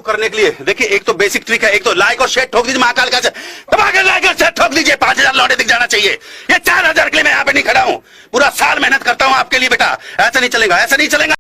करने के लिए देखिए, एक तो बेसिक ट्रिक है, एक तो लाइक और शेयर ठोक दीजिए महाकाल का दबाकर लाइक और शेयर ठोक दीजिए। 5000 लौटे दिख जाना चाहिए। ये 4000 के लिए मैं यहाँ पे नहीं खड़ा हूँ, पूरा साल मेहनत करता हूँ आपके लिए बेटा। ऐसा नहीं चलेगा, ऐसा नहीं चलेगा।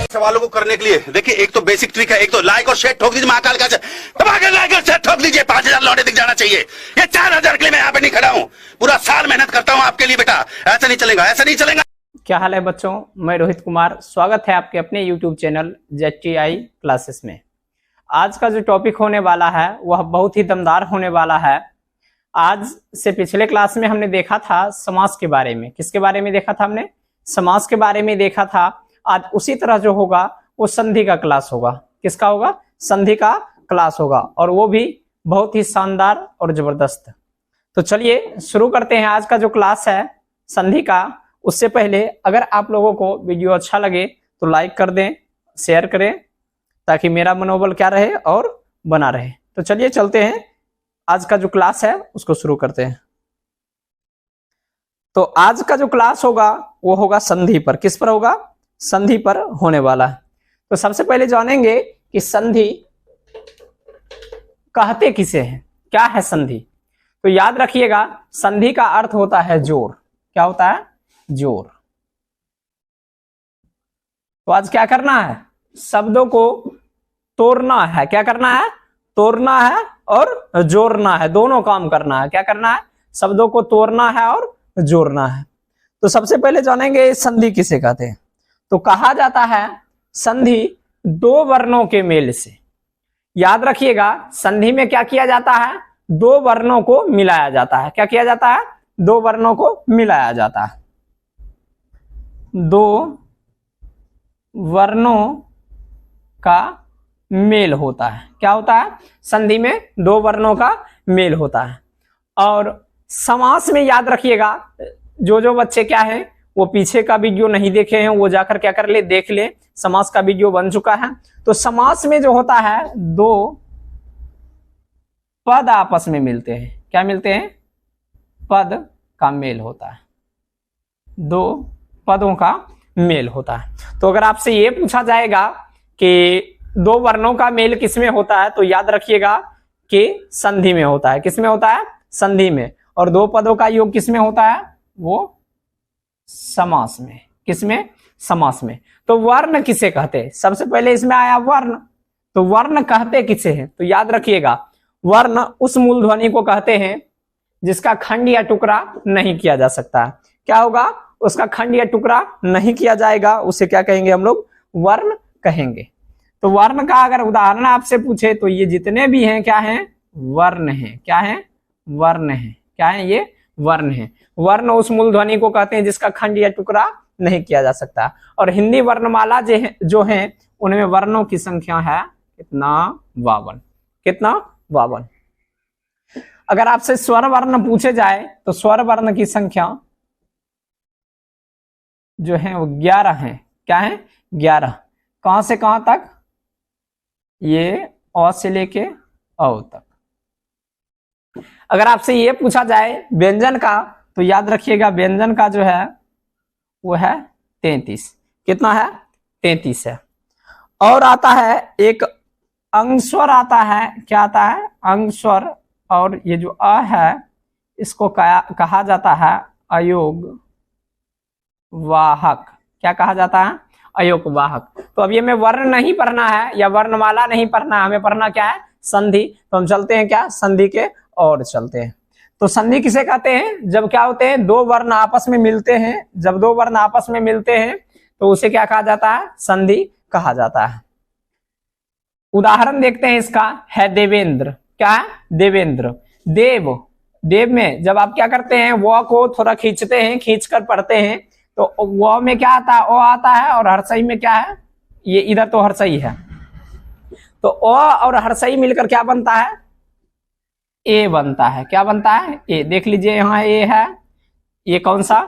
सवालों को करने के लिए देखिए, एक तो बेसिक ट्रिक है, एक तो लाइक और शेयर ठोक दीजिए महाकाल का दबाकर लाइक और शेयर ठोक दीजिए। 5000 लौटे दिख जाना चाहिए। ये 4000 के लिए मैं यहाँ पे नहीं खड़ा हूँ, पूरा साल मेहनत करता हूँ आपके लिए बेटा। ऐसा नहीं चलेगा, ऐसा नहीं चलेगा। क्या हाल है बच्चों, मैं रोहित कुमार, स्वागत है आपके अपने YouTube चैनल ZTI क्लासेस में। आज का जो टॉपिक होने वाला है वह बहुत ही दमदार होने वाला है। आज से पिछले क्लास में हमने देखा था समास के बारे में। किसके बारे में देखा था हमने? समास के बारे में देखा था। आज उसी तरह जो होगा वो संधि का क्लास होगा। किसका होगा? संधि का क्लास होगा, और वो भी बहुत ही शानदार और जबरदस्त। तो चलिए शुरू करते हैं आज का जो क्लास है संधि का। उससे पहले अगर आप लोगों को वीडियो अच्छा लगे तो लाइक कर दें, शेयर करें, ताकि मेरा मनोबल क्या रहे और बना रहे। तो चलिए चलते हैं, आज का जो क्लास है उसको शुरू करते हैं। तो आज का जो क्लास होगा वो होगा संधि पर। किस पर होगा? संधि पर होने वाला है। तो सबसे पहले जानेंगे कि संधि कहते किसे हैं, क्या है संधि। तो याद रखिएगा, संधि का अर्थ होता है जोड़। क्या होता है? जोड़। तो आज क्या करना है? शब्दों को तोड़ना है। क्या करना है? तोड़ना है और जोड़ना है, दोनों काम करना है। क्या करना है? शब्दों को तोड़ना है और जोड़ना है। तो सबसे पहले जानेंगे संधि किसे कहते हैं। तो कहा जाता है संधि दो वर्णों के मेल से। याद रखिएगा, संधि में क्या किया जाता है? दो वर्णों को मिलाया जाता है। क्या किया जाता है? दो वर्णों को मिलाया जाता है। दो वर्णों का मेल होता है। क्या होता है? संधि में दो वर्णों का मेल होता है। और समास में याद रखिएगा, जो बच्चे क्या है वो पीछे का वीडियो नहीं देखे हैं वो जाकर क्या कर ले, देख ले। समास का वीडियो बन चुका है। तो समास में जो होता है दो पद आपस में मिलते हैं। क्या मिलते हैं? पद का मेल होता है। दो पदों का मेल होता है। तो अगर आपसे ये पूछा जाएगा कि दो वर्णों का मेल किसमें होता है, तो याद रखिएगा कि संधि में होता है। किसमें होता है? संधि में। और दो पदों का योग किसमें होता है? वो समास में। किसमें? समास में। तो वर्ण किसे कहते हैं? सबसे पहले इसमें आया वर्ण। तो वर्ण कहते किसे हैं? तो याद रखिएगा, वर्ण उस मूल ध्वनि को कहते हैं जिसका खंड या टुकड़ा नहीं किया जा सकता। क्या होगा? उसका खंड या टुकड़ा नहीं किया जाएगा, उसे क्या कहेंगे हम लोग? वर्ण कहेंगे। तो वर्ण का अगर उदाहरण आपसे पूछे तो ये जितने भी हैं क्या हैं? वर्ण हैं। क्या हैं? वर्ण हैं। क्या है? ये वर्ण है। वर्ण उस मूल ध्वनि को कहते हैं जिसका खंड या टुकड़ा नहीं किया जा सकता। और हिंदी वर्णमाला जो है उनमें वर्णों की संख्या है कितना? 52। कितना? 52। अगर आपसे स्वर वर्ण पूछे जाए तो स्वर वर्ण की संख्या जो है वो 11 है। क्या है? 11। कहां से कहां तक? ये अ से लेके औ तक। अगर आपसे ये पूछा जाए व्यंजन का, तो याद रखिएगा व्यंजन का जो है वो है 33। कितना है? 33 है। और आता है एक अंगस्वर आता है। क्या आता है? अंगस्वर। और ये जो अ है इसको कहा जाता है अयोग वाहक। क्या कहा जाता है? अयोग वाहक। तो अब ये में वर्ण नहीं पढ़ना है या वर्णमाला नहीं पढ़ना है, हमें पढ़ना क्या है? संधि। तो हम चलते हैं क्या? संधि के और चलते हैं। तो संधि किसे कहते हैं? जब क्या होते हैं? दो वर्ण आपस में मिलते हैं। जब दो वर्ण आपस में मिलते हैं तो उसे क्या कहा जाता है? संधि कहा जाता है। उदाहरण देखते हैं इसका, है देवेंद्र। क्या है? देवेंद्र। देव। देव में जब आप क्या करते हैं, वो को थोड़ा खींचते हैं, खींचकर पढ़ते हैं, तो वो में क्या आता है? ओ आता है। और हर्षई में क्या है? ये इधर तो हर्षई है, तो ओ और हर्षई मिलकर क्या बनता है? ए बनता है। क्या बनता है? ए। देख लीजिए यहाँ ए है। ये कौन सा?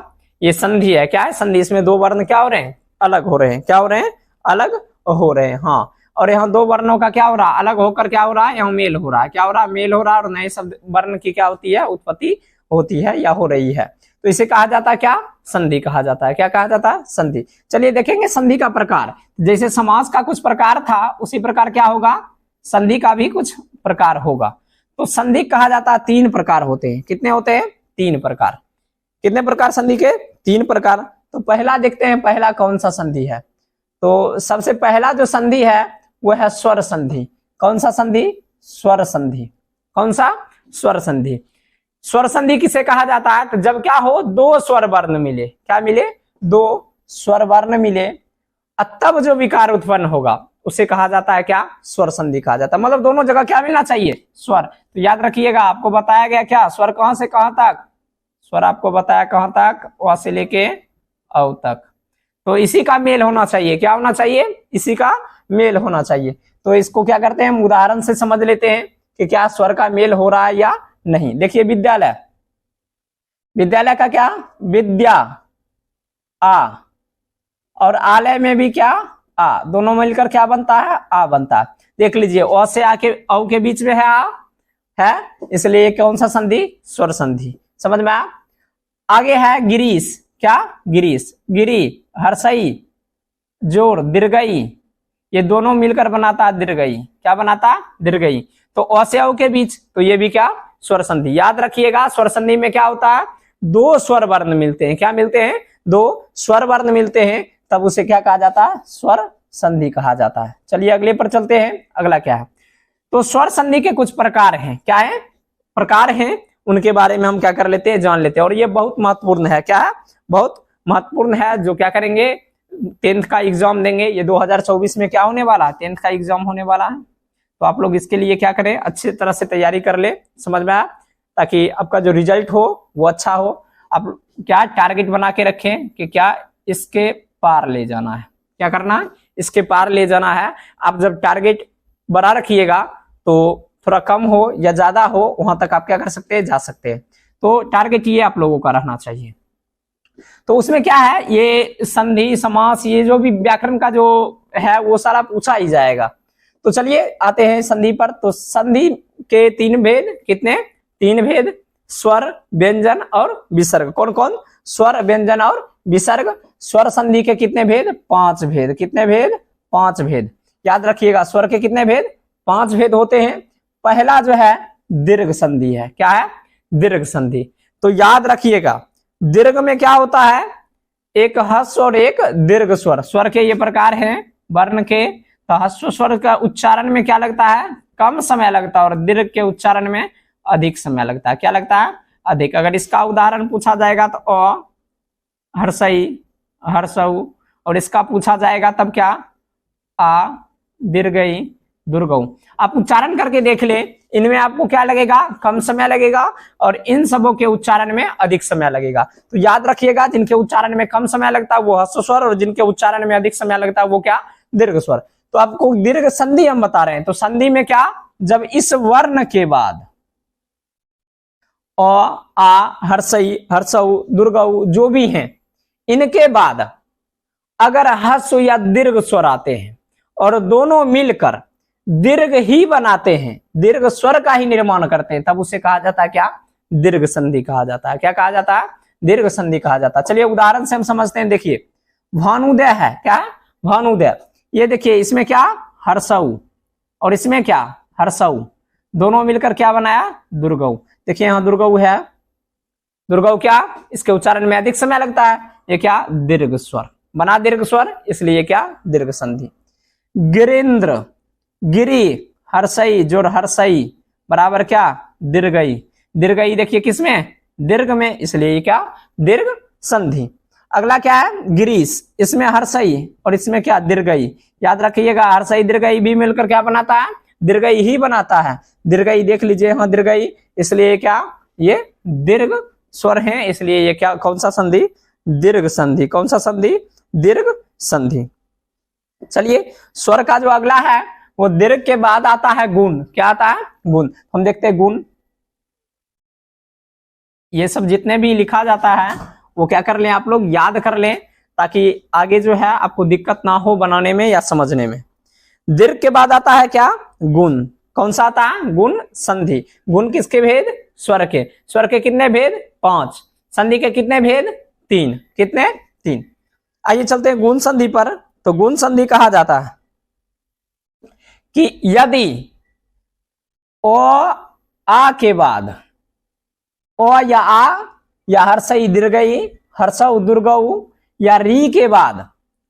ये संधि है। क्या है? संधि। इसमें दो वर्ण क्या हो रहे हैं? अलग हो रहे हैं। क्या हो रहे हैं? अलग हो रहे हैं। हाँ। और यहाँ दो वर्णों का क्या हो रहा है? अलग होकर क्या हो रहा है? यहाँ मेल हो रहा है। क्या हो रहा है? मेल हो रहा है। और नए शब्द वर्ण की क्या होती है? उत्पत्ति होती है या हो रही है। तो इसे कहा जाता है क्या? संधि कहा जाता है। क्या कहा जाता है? संधि। चलिए देखेंगे संधि का प्रकार। जैसे समास का कुछ प्रकार था उसी प्रकार क्या होगा, संधि का भी कुछ प्रकार होगा। तो संधि कहा जाता है 3 प्रकार होते हैं। कितने होते हैं? 3 प्रकार। कितने प्रकार संधि के? 3 प्रकार। तो पहला देखते हैं, पहला कौन सा संधि है। तो सबसे पहला जो संधि है वो है स्वर संधि। कौन सा संधि? स्वर संधि। कौन सा? स्वर संधि। स्वर संधि किसे कहा जाता है? तो जब क्या हो, 2 स्वर वर्ण मिले। क्या मिले? 2 स्वर वर्ण मिले, तब जो विकार उत्पन्न होगा उसे कहा जाता है क्या? स्वर संधि कहा जाता है। मतलब दोनों जगह क्या मिलना चाहिए? स्वर। तो याद रखिएगा, आपको बताया गया क्या, स्वर कहां से कहां तक? स्वर आपको बताया कहां तक? व से लेके औ तक। तो इसी का मेल होना चाहिए। क्या होना चाहिए? इसी का मेल होना चाहिए। तो इसको क्या करते हैं, हम उदाहरण से समझ लेते हैं कि क्या स्वर का मेल हो रहा है या नहीं। देखिए विद्यालय, विद्यालय का क्या? विद्या आ, और आलय में भी क्या? आ। दोनों मिलकर क्या बनता है? आ बनता है। देख लीजिए, अ से आके औ के बीच में है आ, है, इसलिए कौन सा संधि? स्वर संधि। समझ में आया? आगे है गिरीश। क्या? गिरीश। गिरी, हर्षई, जोर, दीर्घई, ये दोनों मिलकर बनाता है दीर्घई। क्या बनाता? दीर्घई। तो अ से औ के बीच, तो ये भी क्या? स्वर संधि। याद रखिएगा, स्वर संधि में क्या होता है? 2 स्वर वर्ण मिलते हैं। क्या मिलते हैं? 2 स्वर वर्ण मिलते हैं, तब उसे क्या कहा जाता है? स्वर संधि कहा जाता है। चलिए अगले पर चलते हैं। अगला क्या है? तो स्वर संधि के कुछ प्रकार हैं। क्या है? प्रकार हैं, उनके बारे में हम क्या कर लेते हैं? जान लेते हैं। और ये बहुत महत्वपूर्ण है। क्या है? बहुत महत्वपूर्ण है। जो क्या करेंगे, 10th का एग्जाम देंगे। ये 2024 में क्या होने वाला है? 10th का एग्जाम होने वाला है। तो आप लोग इसके लिए क्या करें, अच्छी तरह से तैयारी कर ले। समझ में आया? ताकि आपका जो रिजल्ट हो वो अच्छा हो। आप क्या टारगेट बना के रखें कि क्या इसके पार ले जाना है। क्या करना है? इसके पार ले जाना है। आप जब टारगेट बना रखिएगा तो थोड़ा कम हो या ज्यादा हो, वहां तक आप क्या कर सकते हैं? जा सकते हैं। तो टारगेट ये आप लोगों का रहना चाहिए। तो उसमें क्या है, ये संधि, समास, ये जो भी व्याकरण का जो है वो सारा पूछा ही जाएगा। तो चलिए आते हैं संधि पर। तो संधि के 3 भेद। कितने? 3 भेद। स्वर, व्यंजन और विसर्ग। कौन कौन? स्वर, व्यंजन और विसर्ग। स्वर संधि के कितने भेद? 5 भेद। कितने भेद? 5 भेद। याद रखिएगा, स्वर के कितने भेद? 5 भेद होते हैं। पहला जो है दीर्घ संधि है। क्या है? दीर्घ संधि। तो याद रखिएगा, दीर्घ में क्या होता है? एक ह्रस्व और एक दीर्घ स्वर। स्वर के ये प्रकार हैं वर्ण के। तो ह्रस्व स्वर का उच्चारण में क्या लगता है? कम समय लगता है, और दीर्घ के उच्चारण में अधिक समय लगता है। क्या लगता है? अधिक। अगर इसका उदाहरण पूछा जाएगा तो अ, हर्षई, हर्षऊ, और इसका पूछा जाएगा तब क्या? आ, दीर्घई, दुर्गऊ। आप उच्चारण करके देख ले, इनमें आपको क्या लगेगा? कम समय लगेगा, और इन सबों के उच्चारण में अधिक समय लगेगा। तो याद रखिएगा, जिनके उच्चारण में कम समय लगता है वो ह्रस्व स्वर, और जिनके उच्चारण में अधिक समय लगता है वो क्या? दीर्घ स्वर। तो आपको दीर्घ संधि हम बता रहे हैं। तो संधि में क्या? जब इस वर्ण के बाद अ, आ, हर्षई, हर्षऊ, दुर्गऊ जो भी हैं, इनके बाद अगर ह्रस्व या दीर्घ स्वर आते हैं और दोनों मिलकर दीर्घ ही बनाते हैं, दीर्घ स्वर का ही निर्माण करते हैं, तब उसे कहा जाता है क्या? दीर्घ संधि कहा जाता है। क्या कहा जाता है? दीर्घ संधि कहा जाता है। चलिए उदाहरण से हम समझते हैं। देखिए भानुदय है। क्या है? भानुदय। ये देखिए, इसमें क्या? हर्षऊ, और इसमें क्या? हर्षऊ। दोनों मिलकर क्या बनाया? दुर्गऊ। देखिए यहाँ दुर्गऊ है। दुर्गऊ क्या? इसके उच्चारण में अधिक समय लगता है। ये क्या? दीर्घ स्वर बना, दीर्घ स्वर, इसलिए क्या? दीर्घ संधि। गिरेंद्र, गिरी, हर्षई, जोर हर्षई, बराबर क्या? दीर्घई। दीर्घई देखिए किसमें? दीर्घ में, इसलिए क्या? दीर्घ संधि। अगला क्या है? गिरीश। इसमें हर्षई और इसमें क्या? दीर्घई। याद रखिएगा, हर्षई दीर्घई भी मिलकर क्या बनाता है? दीर्घई ही बनाता है। दीर्घई देख लीजिए, हाँ दीर्घई, इसलिए क्या? ये दीर्घ स्वर है, इसलिए ये क्या? कौन सा संधि? दीर्घ संधि। कौन सा संधि? दीर्घ संधि। चलिए स्वर का जो अगला है वो दीर्घ के बाद आता है गुण। क्या आता है? गुण। हम देखते हैं गुण। ये सब जितने भी लिखा जाता है वो क्या कर लें आप लोग? याद कर लें, ताकि आगे जो है आपको दिक्कत ना हो बनाने में या समझने में। दीर्घ के बाद आता है क्या? गुण। कौन सा आता है? गुण संधि। गुण किसके भेद? स्वर के। स्वर के कितने भेद? 5। संधि के कितने भेद? 3। कितने? 3। आइए चलते हैं गुण संधि पर। तो गुण संधि कहा जाता है कि यदि ओ आ के बाद ओ या आ या हर्षई दीर्घई हर्षऊ दुर्गऊ या री के बाद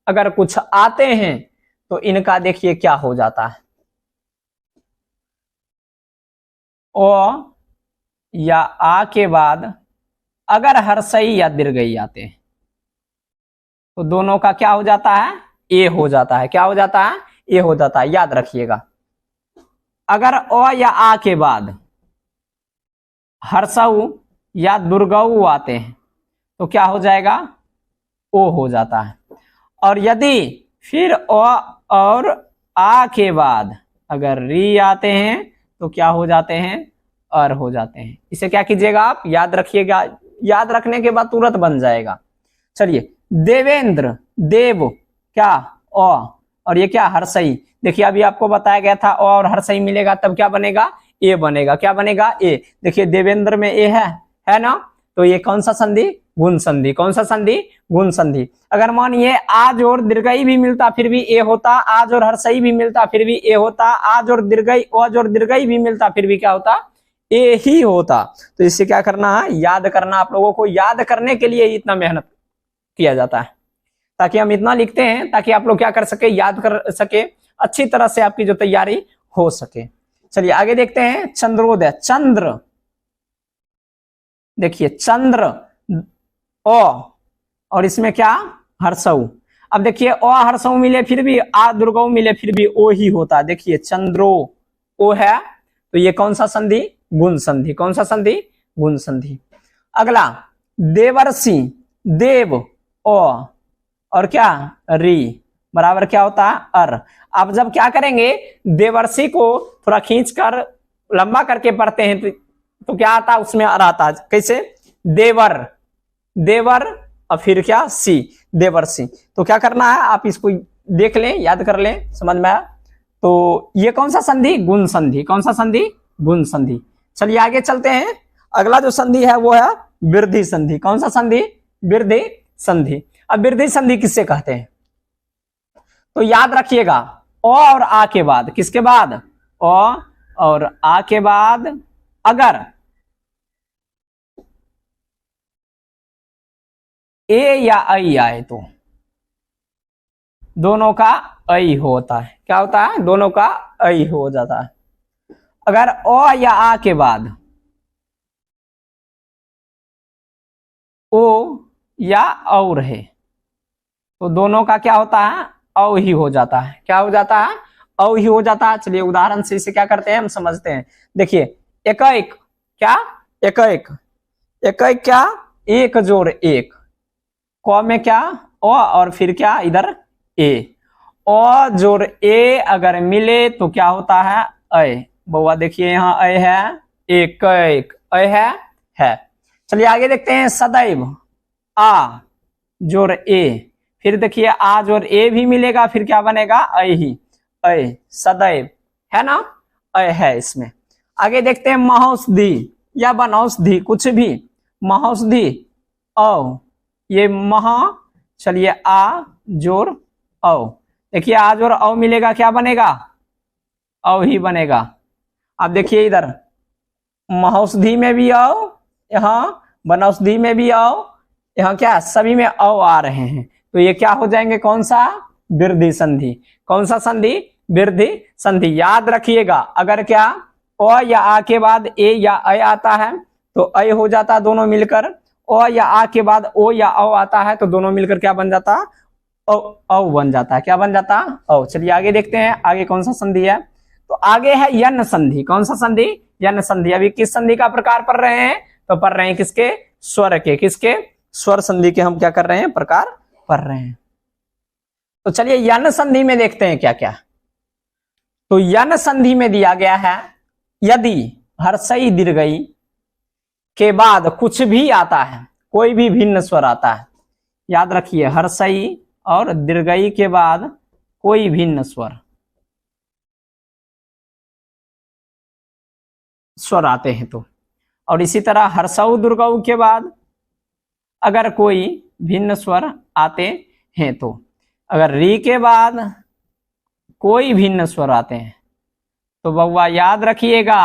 अगर कुछ आते हैं तो इनका देखिए क्या हो जाता है। ओ या आ के बाद अगर हर्षई या दीर्घई आते हैं तो दोनों का क्या हो जाता है? ए हो जाता है। क्या हो जाता है? ए हो जाता है। याद रखिएगा, अगर ओ या आ के बाद हर्षऊ या दुर्गऊ आते हैं तो क्या हो जाएगा? ओ हो जाता है। और यदि फिर ओ और आ के बाद अगर री आते हैं तो क्या हो जाते हैं? अर हो जाते हैं। इसे क्या कीजिएगा आप? याद रखिएगा। याद रखने के बाद तुरंत बन जाएगा। चलिए, देवेंद्र, देव क्या? ओ, और ये क्या? हर्षई। देखिए अभी आपको बताया गया था ओ और हर्षई मिलेगा तब क्या बनेगा? ए बनेगा। क्या बनेगा? ए। देखिए देवेंद्र में ए है ना, तो ये कौन सा संधि? गुण संधि। कौन सा संधि? गुण संधि। अगर मानिए आज और दीर्घई भी मिलता फिर भी ए होता, आज और हर्षई भी मिलता फिर भी ए होता, आज और दीर्घई भी मिलता फिर भी क्या होता? ए ही होता। तो इससे क्या करना है? याद करना। आप लोगों को याद करने के लिए इतना मेहनत किया जाता है, ताकि हम इतना लिखते हैं ताकि आप लोग क्या कर सके? याद कर सके, अच्छी तरह से आपकी जो तैयारी हो सके। चलिए आगे देखते हैं। चंद्रोदय, चंद्र, देखिए चंद्र ओ और इसमें क्या? हर्षऊ। अब देखिए ओ हर्षऊ मिले फिर भी आ दुर्गऊ मिले फिर भी ओ ही होता। देखिए चंद्रो ओ है तो ये कौन सा संधि? गुण संधि। कौन सा संधि? गुण संधि। अगला देवर्षि, देव ओ और क्या? री बराबर क्या होता है? अर। अब जब क्या करेंगे? देवर्षि को थोड़ा खींच कर लंबा करके पढ़ते हैं तो क्या आता है? उसमें अर आता है। कैसे? देवर, देवर और फिर क्या? सी, देवर्षि। तो क्या करना है? आप इसको देख लें, याद कर लें, समझ में आया? तो ये कौन सा संधि? गुण संधि। कौन सा संधि? गुण संधि। चलिए आगे चलते हैं। अगला जो संधि है वो है वृद्धि संधि। कौन सा संधि? वृद्धि संधि। अब वृद्धि संधि किससे कहते हैं? तो याद रखिएगा, ओ और आ के बाद, किसके बाद? ओ और आ के बाद अगर ए या आई आए तो दोनों का ऐ होता है। क्या होता है? दोनों का ऐ हो जाता है। अगर ओ या आ के बाद ओ या औ रहे तो दोनों का क्या होता है? औ ही हो जाता है। क्या हो जाता है? औ ही हो जाता है। चलिए उदाहरण से इसे क्या करते हैं हम समझते हैं। देखिए एक एक क्या? एक एक एक एक क्या? एक जोड़ एक। क में क्या? ओ और फिर क्या? इधर ए। ओ जोड़ ए अगर मिले तो क्या होता है? ऐ। बउआ देखिए यहाँ ऐ है, एक एक ऐ है। चलिए आगे देखते हैं। सदैव, आ जोड़ ए, फिर देखिए आ जोड़ ए भी मिलेगा फिर क्या बनेगा? ऐ ही, ऐ सदैव, है ना? ऐ है इसमें। आगे देखते हैं महौषधि या वनौषधि, कुछ भी। महौषधि औ, ये महा, चलिए आ जोड़ औ, देखिए आ जोड़ औ मिलेगा क्या बनेगा? औ ही बनेगा। अब देखिए इधर महौषधि में भी औ, यहाँ वनौषधि में भी औ, यहाँ क्या? सभी में औ आ रहे हैं तो ये क्या हो जाएंगे? कौन सा? वृद्धि संधि। कौन सा संधि? वृद्धि संधि। याद रखिएगा, अगर क्या ओ या आ के बाद ए या ऐ आता है तो ऐ हो जाता है दोनों मिलकर। ओ या आ के बाद ओ या औ आता है तो दोनों मिलकर क्या बन जाता? औ बन जाता है। क्या बन जाता? औ। चलिए आगे देखते हैं आगे कौन सा संधि है। तो आगे है यन संधि। कौन सा संधि? यन संधि। अभी किस संधि का प्रकार पढ़ रहे हैं? तो पढ़ रहे हैं किसके? स्वर के। किसके? स्वर संधि के हम क्या कर रहे हैं? प्रकार पढ़ रहे हैं। तो चलिए यन संधि में देखते हैं क्या क्या। तो यन संधि में दिया गया है यदि हर्षई दीर्घई के बाद कुछ भी आता है, कोई भी भिन्न स्वर आता है, याद रखिए हर्षई और दीर्घई के बाद कोई भिन्न स्वर आते हैं तो, और इसी तरह हर्षऊ दुर्गऊ के बाद अगर कोई भिन्न स्वर आते हैं तो। अगर री के बाद कोई भिन्न स्वर आते हैं तो बउआ याद रखिएगा,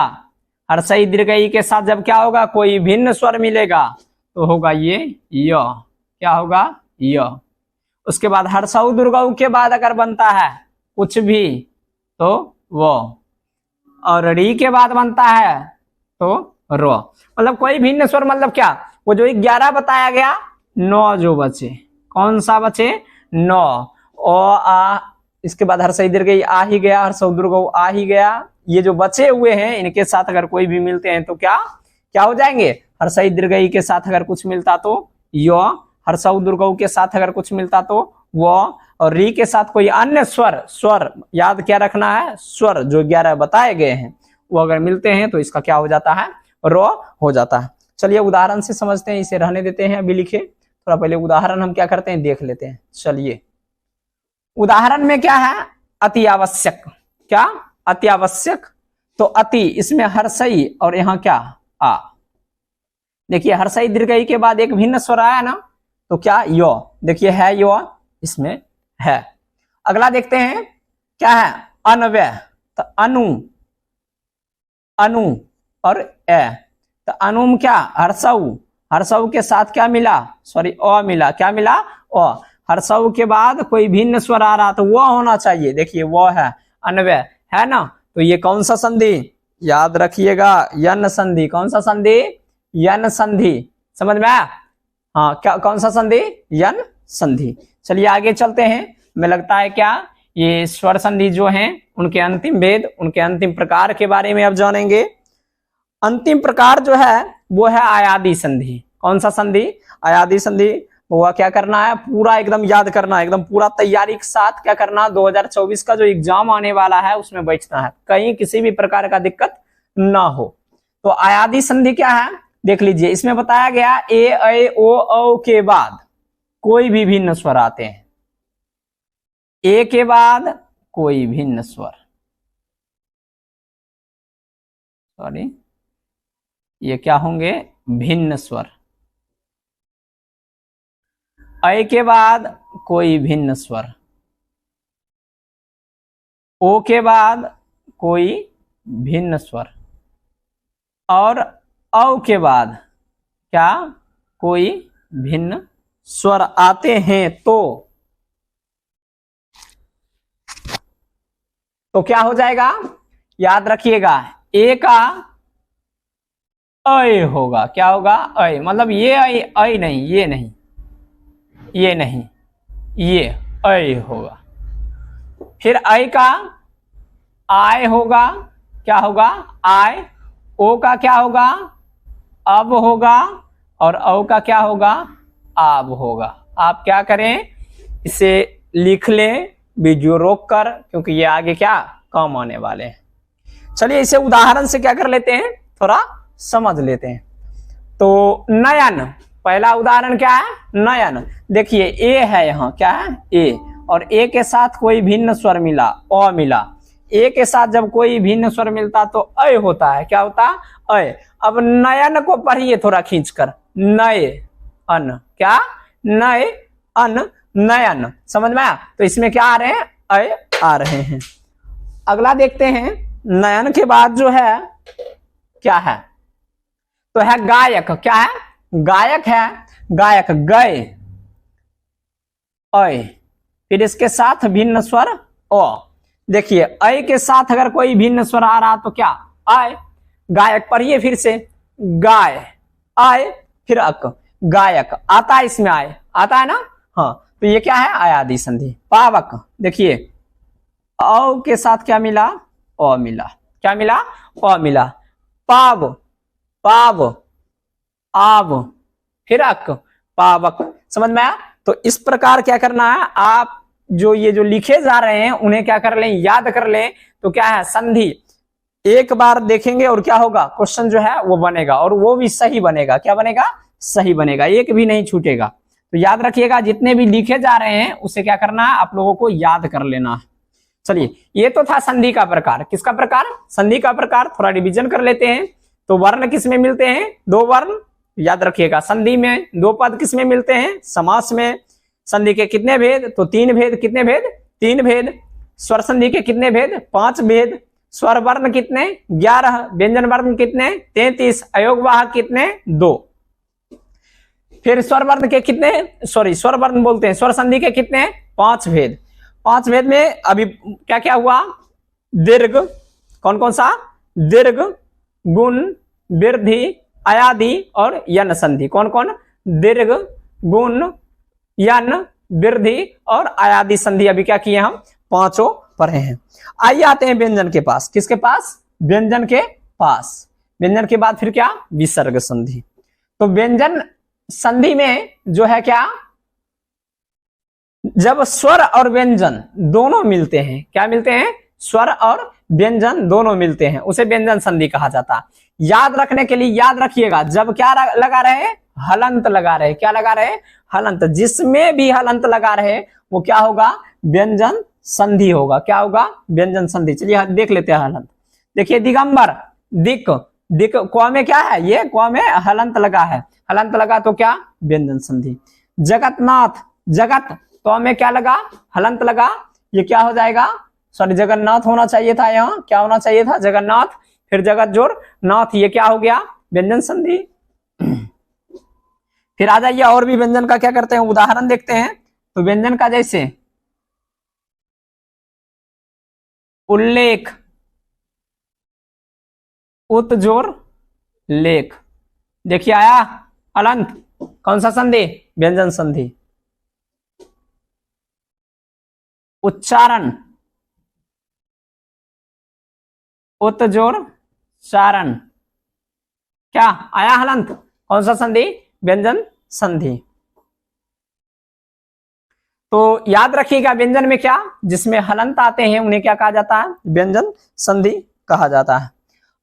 हर्षई दीर्घई के साथ जब क्या होगा, कोई भिन्न स्वर मिलेगा तो होगा ये य। क्या होगा, य। उसके बाद हर्षऊ दुर्गऊ के बाद अगर बनता है कुछ भी तो वो, और री के बाद बनता है तो रो। मतलब कोई भिन्न स्वर, मतलब क्या, वो जो 11 बताया गया, 9 जो बचे, कौन सा बचे, 9। ओ आ, इसके बाद हर्षई दीर्घई आ ही गया, हर्षऊ दुर्गऊ आ ही गया। ये जो बचे हुए हैं इनके साथ अगर कोई भी मिलते हैं तो क्या क्या हो जाएंगे, हर्षई दीर्घई के साथ अगर कुछ मिलता तो यो, हर्षऊ दुर्गऊ के साथ अगर कुछ मिलता तो वो, और री के साथ कोई अन्य स्वर याद क्या रखना है, स्वर जो 11 बताए गए हैं वो अगर मिलते हैं तो इसका क्या हो जाता है, रो हो जाता है। चलिए उदाहरण से समझते हैं, इसे रहने देते हैं अभी लिखे, थोड़ा पहले उदाहरण हम क्या करते हैं देख लेते हैं। चलिए उदाहरण में क्या है, अति आवश्यक। क्या, अति आवश्यक। तो अति, इसमें हर्षई और यहाँ क्या, आ। देखिए हर्षई दीर्घई के बाद एक भिन्न स्वर आया ना, तो क्या, यो। देखिए है यो, इसमें है। अगला देखते हैं क्या है, अनव्यय। तो अनु, अनु और ए। तो अनु में क्या, हर्षऊ, हर्षऊ के साथ क्या मिला, सॉरी अ मिला। क्या मिला, अ। हर्षऊ के बाद कोई भिन्न स्वर आ रहा तो वो होना चाहिए। देखिए वो है अनव्यय, है ना। तो ये कौन सा संधि, याद रखिएगा, यन संधि। कौन सा संधि, यन संधि। समझ में आया, हाँ, क्या कौन सा संधि, यन संधि। चलिए आगे चलते हैं। हमें लगता है क्या, ये स्वर संधि जो हैं उनके अंतिम भेद, उनके अंतिम प्रकार के बारे में अब जानेंगे। अंतिम प्रकार जो है वो है आयादी संधि। कौन सा संधि, आयादी संधि। वो क्या करना है, पूरा एकदम याद करना है, एकदम पूरा तैयारी के साथ क्या करना, 2024 का जो एग्जाम आने वाला है उसमें बैठना है, कहीं किसी भी प्रकार का दिक्कत ना हो। तो आयादी संधि क्या है, देख लीजिए। इसमें बताया गया ए ऐ ओ औ के बाद कोई भी भिन्न स्वर आते हैं। ए के बाद कोई भिन्न स्वर, सॉरी ये क्या होंगे, भिन्न स्वर। ऐ के बाद कोई भिन्न स्वर, ओ के बाद कोई भिन्न स्वर, और औ के बाद क्या, कोई भिन्न स्वर आते हैं तो क्या हो जाएगा, याद रखिएगा, ए का ऐ होगा। क्या होगा, ऐ। मतलब ये ऐ नहीं, ये नहीं, ये नहीं, ये ऐ होगा। फिर ऐ का आय होगा। क्या होगा, आय। ओ का क्या होगा, अब होगा, और औ का क्या होगा, आब होगा। आप क्या करें, इसे लिख लें वीडियो रोक कर, क्योंकि ये आगे क्या काम आने वाले हैं। चलिए इसे उदाहरण से क्या कर लेते हैं, थोड़ा समझ लेते हैं। तो नयन, पहला उदाहरण क्या है, नयन। देखिए ए है, यहाँ क्या है, ए, और ए के साथ कोई भिन्न स्वर मिला, अ मिला। ए के साथ जब कोई भिन्न स्वर मिलता तो ऐ होता है। क्या होता है, ऐ। अब नयन को पढ़िए थोड़ा खींचकर, नए अन। क्या, नए अन, नयन। समझ में आया। तो इसमें क्या आ रहे हैं, ऐ आ रहे हैं। अगला देखते हैं, नयन के बाद जो है क्या है, तो है गायक। क्या है, गायक है। गायक, गए, ऐ। फिर इसके साथ भिन्न स्वर ओ। देखिए ऐ के साथ अगर कोई भिन्न स्वर आ रहा तो क्या, आय। गायक पढ़िए फिर से, गाय, आय, फिर अक, गायक। आता है इसमें, आय आता है ना, हाँ। तो ये क्या है, आयादी संधि। पावक, देखिए औ के साथ क्या मिला, अ मिला। क्या मिला, अ मिला। पाव, पाव, आव, फिर अक, पावक। समझ में आया। तो इस प्रकार क्या करना है, आप जो ये जो लिखे जा रहे हैं उन्हें क्या कर लें, याद कर लें। तो क्या है, संधि एक बार देखेंगे और क्या होगा, क्वेश्चन जो है वो बनेगा, और वो भी सही बनेगा। क्या बनेगा, सही बनेगा, एक भी नहीं छूटेगा। तो याद रखिएगा, जितने भी लिखे जा रहे हैं उसे क्या करना है, आप लोगों को याद कर लेना है। चलिए ये तो था संधि का प्रकार। किसका प्रकार, संधि का प्रकार। थोड़ा रिवीजन कर लेते हैं। तो वर्ण किस में मिलते हैं, दो वर्ण, याद रखिएगा। संधि में दो पद किसमें मिलते हैं? समास में। संधि के कितने भेद? तो 3 भेद। कितने भेद? 3 भेद। स्वर संधि के कितने भेद? 5 भेद। स्वर वर्ण कितने? 11। व्यंजन वर्ण कितने? 33। अयोग वाहक कितने? 2। फिर स्वर वर्ण के कितने, स्वर वर्ण बोलते हैं, स्वर संधि के कितने? 5 भेद। 5 भेद में अभी क्या क्या हुआ? दीर्घ, कौन कौन सा? दीर्घ, गुण, वृद्धि, अयादि और यन संधि। कौन कौन? दीर्घ, गुण, यन, वृद्धि और अयादि संधि अभी क्या किए हम? 5 पढ़े हैं। आइए आते हैं व्यंजन के पास। किसके पास? व्यंजन के पास। व्यंजन के बाद फिर क्या? विसर्ग संधि। तो व्यंजन संधि में जो है क्या, जब स्वर और व्यंजन दोनों मिलते हैं, क्या मिलते हैं? स्वर और व्यंजन दोनों मिलते हैं, उसे व्यंजन संधि कहा जाता है। याद रखने के लिए याद रखिएगा, जब क्या लगा रहे? हलंत लगा रहे। क्या लगा रहे? हलंत। जिसमें भी हलंत लगा रहे वो क्या होगा? व्यंजन संधि होगा। क्या होगा? व्यंजन संधि। चलिए देख लेते हैं हलंत। देखिए दिगंबर, दिक, दिक क में क्या है? ये क में हलंत लगा है। हलंत लगा तो क्या? व्यंजन संधि। जगतनाथ, जगत तो में क्या लगा? हलंत लगा। ये क्या हो जाएगा? सॉरी, जगन्नाथ होना चाहिए था, यहाँ क्या होना चाहिए था? जगन्नाथ। फिर जगत जोड़ नाथ, ये क्या हो गया? व्यंजन संधि। फिर आ जाइए और भी व्यंजन का क्या करते हैं, उदाहरण देखते हैं। तो व्यंजन का जैसे उल्लेख, उत जोर लेख, देखिए आया हलंत। कौन सा संधि? व्यंजन संधि। उच्चारण, उत जोर चारण, क्या आया हलंत? कौन सा संधि? व्यंजन संधि। तो याद रखिएगा व्यंजन में क्या, जिसमें हलंत आते हैं उन्हें क्या कहा जाता है? व्यंजन संधि कहा जाता है।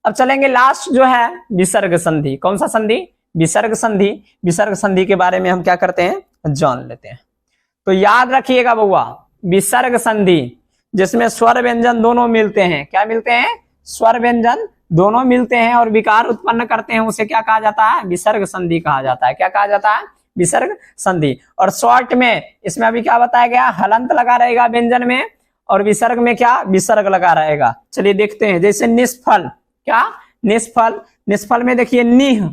अब चलेंगे लास्ट जो है विसर्ग संधि। कौन सा संधि? विसर्ग संधि। विसर्ग संधि के बारे में हम क्या करते हैं? जान लेते हैं। तो याद रखिएगा बउआ, विसर्ग संधि जिसमें स्वर व्यंजन दोनों मिलते हैं। क्या मिलते हैं? स्वर व्यंजन दोनों मिलते हैं और विकार उत्पन्न करते हैं, उसे क्या कहा जाता है? विसर्ग संधि कहा जाता है। क्या कहा जाता है? विसर्ग संधि। और शॉर्ट में इसमें अभी क्या बताया गया? हलंत लगा रहेगा व्यंजन में, और विसर्ग में क्या? विसर्ग लगा रहेगा। चलिए देखते हैं। जैसे निष्फल, क्या? निष्फल। निष्फल में देखिए निह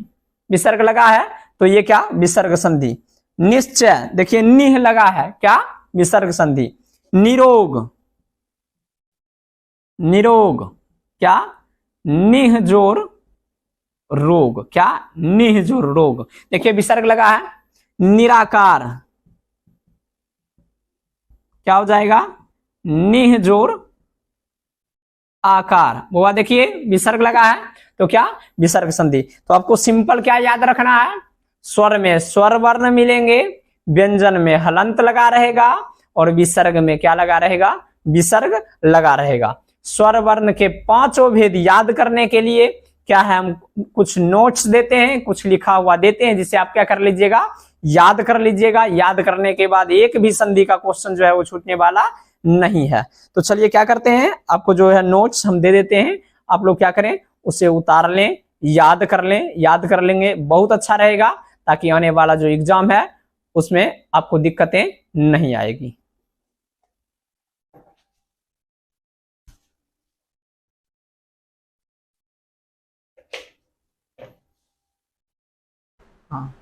विसर्ग लगा है, तो ये क्या? विसर्ग संधि। निश्चय, देखिए निह लगा है, क्या? विसर्ग संधि। निरोग, निरोग, क्या? निह जोर रोग, क्या? निह जोर रोग, देखिए विसर्ग लगा है। निराकार, क्या हो जाएगा? निह जोर आकार। वो देखिए विसर्ग लगा है, तो क्या? विसर्ग संधि। तो आपको सिंपल क्या याद रखना है? स्वर में स्वर वर्ण मिलेंगे, व्यंजन में हलंत लगा रहेगा, और विसर्ग में क्या लगा रहेगा? विसर्ग लगा रहेगा। स्वर वर्ण के 5 भेद याद करने के लिए क्या है, हम कुछ नोट्स देते हैं, कुछ लिखा हुआ देते हैं, जिसे आप क्या कर लीजिएगा? याद कर लीजिएगा। याद करने के बाद एक भी संधि का क्वेश्चन जो है वो छूटने वाला नहीं है। तो चलिए क्या करते हैं, आपको जो है नोट्स हम दे देते हैं, आप लोग क्या करें? उसे उतार लें, याद कर लें। याद कर लेंगे बहुत अच्छा रहेगा, ताकि आने वाला जो एग्जाम है उसमें आपको दिक्कतें नहीं आएगी। हाँ,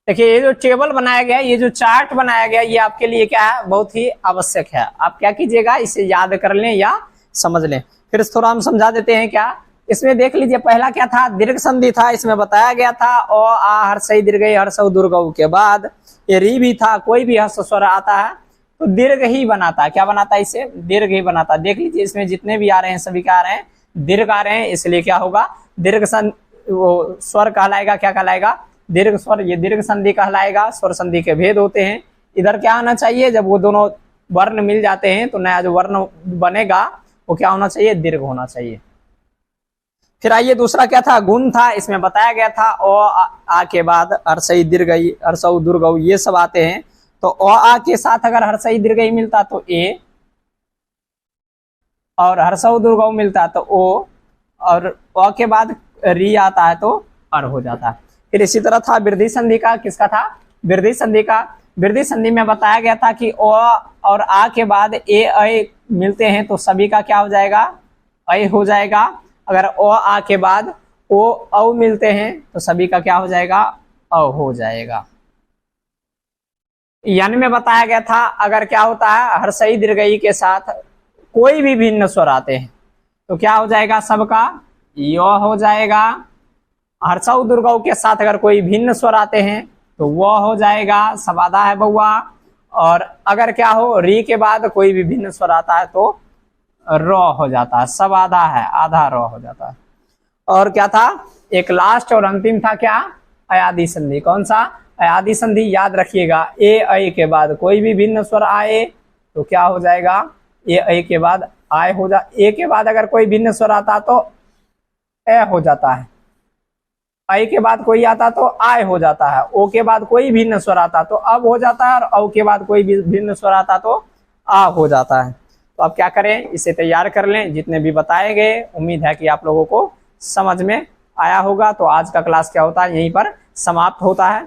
देखिए ये जो टेबल बनाया गया, ये जो चार्ट बनाया गया, ये आपके लिए क्या है? बहुत ही आवश्यक है। आप क्या कीजिएगा? इसे याद कर लें या समझ लें। फिर थोड़ा हम समझा देते हैं। क्या इसमें देख लीजिए, पहला क्या था? दीर्घ संधि था। इसमें बताया गया था ओ आ हर्षई दीर्घई हर्षौ दुर्गौ के बाद ये री भी था। कोई भी हर्ष स्वर आता है तो दीर्घ ही बनाता है। क्या बनाता है? इसे दीर्घ ही बनाता है। देख लीजिए इसमें जितने भी आ रहे हैं सभी क्या आ रहे हैं? दीर्घ आ रहे हैं, इसलिए क्या होगा? दीर्घ वो स्वर कहलाएगा। क्या कहलाएगा? दीर्घ स्वर। ये दीर्घ संधि कहलाएगा। स्वर संधि के भेद होते हैं। इधर क्या आना चाहिए? जब वो दोनों वर्ण मिल जाते हैं तो नया जो वर्ण बनेगा वो क्या होना चाहिए? दीर्घ होना चाहिए। फिर आइए दूसरा क्या था? गुण था। इसमें बताया गया था ओ आ के बाद हर्षई दीर्घई हर्षौ दुर्गौ ये सब आते हैं। तो ओ आ के साथ अगर हर्षई दीर्घई मिलता तो ए, और हर्षौ दुर्गौ मिलता तो ओ, और ओ के बाद री आता है तो अर हो जाता है। फिर इसी तरह था वृद्धि संधि का, किसका था, वृद्धि संधि का। वृद्धि संधि में बताया गया था कि ओ और आ के बाद ए ऐ मिलते हैं तो सभी का क्या हो जाएगा, ऐ हो जाएगा। अगर ओ आ के बाद ओ औ मिलते हैं तो सभी का क्या हो जाएगा, अ हो जाएगा। यन में बताया गया था अगर क्या होता है, हर्षई दीर्घई के साथ कोई भी भिन्न स्वर आते हैं तो क्या हो जाएगा, सबका यो हो जाएगा। हर्षौ दुर्गौ के साथ अगर कोई भिन्न स्वर आते हैं तो वह हो जाएगा, सब आधा है बउआ। और अगर क्या हो, री के बाद कोई भी भिन्न स्वर आता है तो र हो जाता है, सब आधा है, आधा र हो जाता है। और क्या था, एक लास्ट और अंतिम था क्या, अयादि संधि। कौन सा, अयादि संधि। याद रखिएगा, ए ऐ के बाद कोई भी भिन्न स्वर आए तो क्या हो जाएगा, ए ऐ के बाद आय हो जा, ए के बाद अगर कोई भिन्न स्वर आता तो ए हो जाता है, ऐ के बाद कोई आता तो आय हो जाता है, ओ के बाद कोई भिन्न स्वर आता तो अब हो जाता है, और औ के बाद कोई भिन्न स्वर आता तो आ हो जाता है। तो अब क्या करें, इसे तैयार कर लें, जितने भी बताए गए। उम्मीद है कि आप लोगों को समझ में आया होगा। तो आज का क्लास क्या होता है, यहीं पर समाप्त होता है।